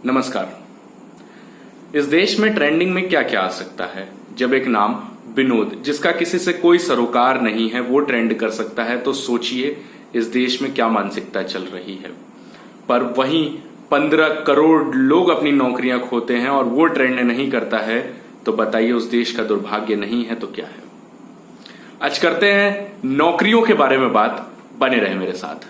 नमस्कार। इस देश में ट्रेंडिंग में क्या क्या आ सकता है? जब एक नाम विनोद, जिसका किसी से कोई सरोकार नहीं है, वो ट्रेंड कर सकता है, तो सोचिए इस देश में क्या मानसिकता चल रही है। पर वहीं 15 करोड़ लोग अपनी नौकरियां खोते हैं और वो ट्रेंड नहीं करता है, तो बताइए उस देश का दुर्भाग्य नहीं है तो क्या है? आज करते हैं नौकरियों के बारे में बात। बने रहे मेरे साथ।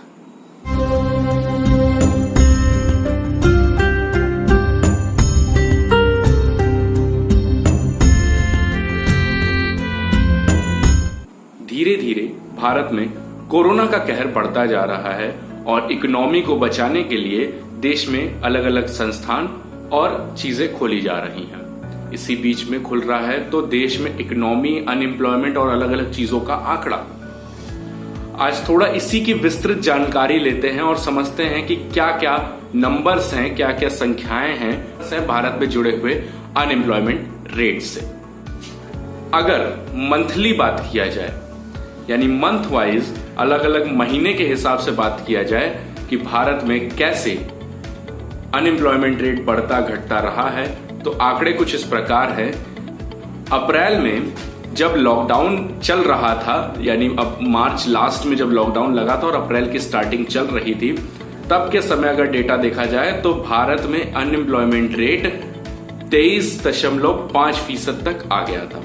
धीरे धीरे भारत में कोरोना का कहर बढ़ता जा रहा है और इकोनॉमी को बचाने के लिए देश में अलग अलग संस्थान और चीजें खोली जा रही हैं। इसी बीच में खुल रहा है तो देश में इकोनॉमी, अनएम्प्लॉयमेंट और अलग अलग चीजों का आंकड़ा। आज थोड़ा इसी की विस्तृत जानकारी लेते हैं और समझते हैं कि क्या क्या नंबर्स हैं, क्या क्या संख्याएं हैं भारत में जुड़े हुए अनएम्प्लॉयमेंट रेट से। अगर मंथली बात किया जाए, यानी मंथ वाइज अलग अलग महीने के हिसाब से बात किया जाए कि भारत में कैसे अनएम्प्लॉयमेंट रेट बढ़ता घटता रहा है, तो आंकड़े कुछ इस प्रकार है। अप्रैल में जब लॉकडाउन चल रहा था, यानी अब मार्च लास्ट में जब लॉकडाउन लगा था और अप्रैल की स्टार्टिंग चल रही थी, तब के समय अगर डेटा देखा जाए तो भारत में अनएम्प्लॉयमेंट रेट 23.5% तक आ गया था।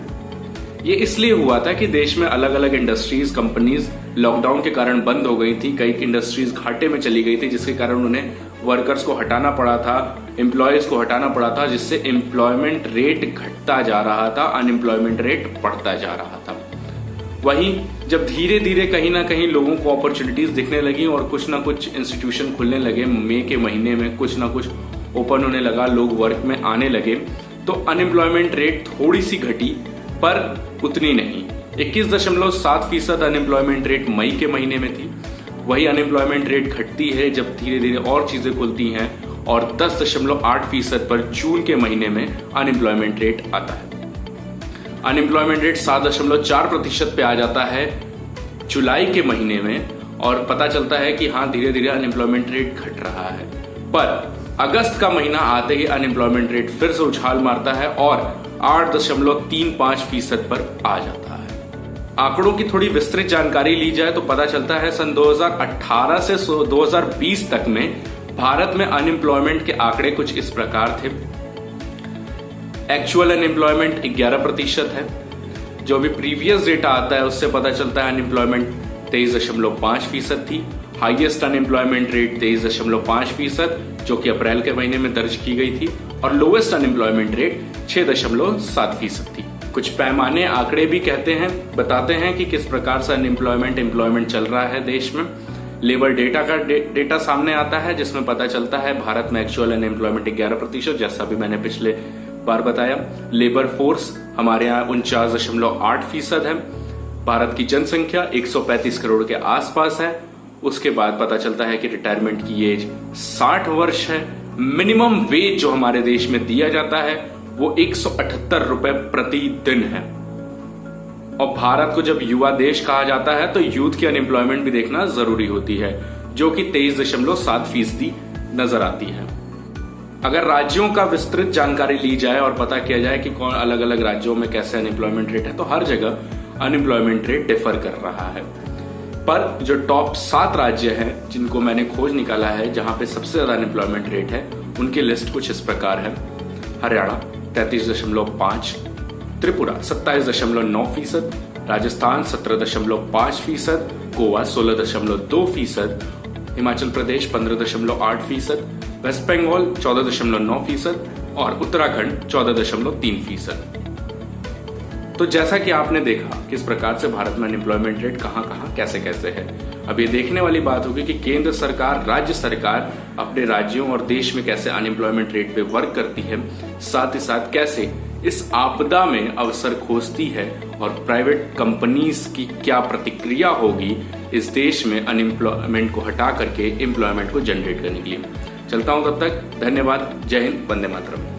ये इसलिए हुआ था कि देश में अलग अलग इंडस्ट्रीज, कंपनीज लॉकडाउन के कारण बंद हो गई थी। कई इंडस्ट्रीज घाटे में चली गई थी, जिसके कारण उन्हें वर्कर्स को हटाना पड़ा था, एम्प्लॉयज को हटाना पड़ा था, जिससे एम्प्लॉयमेंट रेट घटता जा रहा था, अनएम्प्लॉयमेंट रेट बढ़ता जा रहा था। वहीं जब धीरे धीरे कहीं ना कहीं लोगों को अपॉर्चुनिटीज दिखने लगी और कुछ ना कुछ इंस्टीट्यूशन खुलने लगे, मई के महीने में कुछ ना कुछ ओपन होने लगा, लोग वर्क में आने लगे, तो अनएम्प्लॉयमेंट रेट थोड़ी सी घटी, पर उतनी नहीं। 21.7% अनएम्प्लॉयमेंट रेट मई के महीने में थी। वही अनएम्प्लॉयमेंट रेट घटती है जब धीरे धीरे और चीजें खुलती हैं और 10.8% पर जून के महीने में अनएम्प्लॉयमेंट रेट आता है। अनएम्प्लॉयमेंट रेट 7.4% पे आ जाता है जुलाई के महीने में और पता चलता है कि हाँ, धीरे धीरे अनएम्प्लॉयमेंट रेट घट रहा है। पर अगस्त का महीना आते ही अनएम्प्लॉयमेंट रेट फिर से उछाल मारता है और 8.35% पर आ जाता है। आंकड़ों की थोड़ी विस्तृत जानकारी ली जाए तो पता चलता है सन 2018 से 2020 तक में भारत में अनएम्प्लॉयमेंट के आंकड़े कुछ इस प्रकार थे। एक्चुअल अनएम्प्लॉयमेंट 11% है। जो भी प्रीवियस डेटा आता है उससे पता चलता है अनएम्प्लॉयमेंट 23.5% थी। हाईएस्ट अनएम्प्लॉयमेंट रेट 23.5%, जो कि अप्रैल के महीने में दर्ज की गई थी, और लोवेस्ट अनएम्प्लॉयमेंट रेट 6.7% थी। कुछ पैमाने, आंकड़े भी कहते हैं, बताते हैं कि किस प्रकार से एम्प्लॉयमेंट चल रहा है देश में। लेबर डेटा का डेटा सामने आता है, जिसमें पता चलता है भारत में एक्चुअल अनएम्प्लॉयमेंट 11%, जैसा भी मैंने पिछले बार बताया। लेबर फोर्स हमारे यहाँ 49.8% है। भारत की जनसंख्या 135 करोड़ के आसपास है। उसके बाद पता चलता है कि रिटायरमेंट की एज 60 वर्ष है। मिनिमम वेज जो हमारे देश में दिया जाता है वो 178 रुपए प्रतिदिन है। और भारत को जब युवा देश कहा जाता है तो यूथ की अनएम्प्लॉयमेंट भी देखना जरूरी होती है, जो कि 23.7% नजर आती है। अगर राज्यों का विस्तृत जानकारी ली जाए और पता किया जाए कि कौन अलग अलग राज्यों में कैसे अनएम्प्लॉयमेंट रेट है, तो हर जगह अनएम्प्लॉयमेंट रेट डिफर कर रहा है। पर जो टॉप 7 राज्य हैं जिनको मैंने खोज निकाला है, जहां पे सबसे ज्यादा अनएम्प्लॉयमेंट रेट है, उनकी लिस्ट कुछ इस प्रकार है। हरियाणा 33.5%, त्रिपुरा 27.9%, राजस्थान 17.5%, गोवा 16.2%, हिमाचल प्रदेश 15.8%, वेस्ट बंगाल 14.9% और उत्तराखंड 14.3%। तो जैसा कि आपने देखा किस प्रकार से भारत में अनएम्प्लॉयमेंट रेट कहां कहां कैसे कैसे है। अब ये देखने वाली बात होगी कि केंद्र सरकार, राज्य सरकार अपने राज्यों और देश में कैसे अनएम्प्लॉयमेंट रेट पे वर्क करती है, साथ ही साथ कैसे इस आपदा में अवसर खोजती है और प्राइवेट कंपनीज की क्या प्रतिक्रिया होगी इस देश में अनएम्प्लॉयमेंट को हटा करके एम्प्लॉयमेंट को जनरेट करने के लिए। चलता हूं, तब तक धन्यवाद। जय हिंद, वंदे मातरम।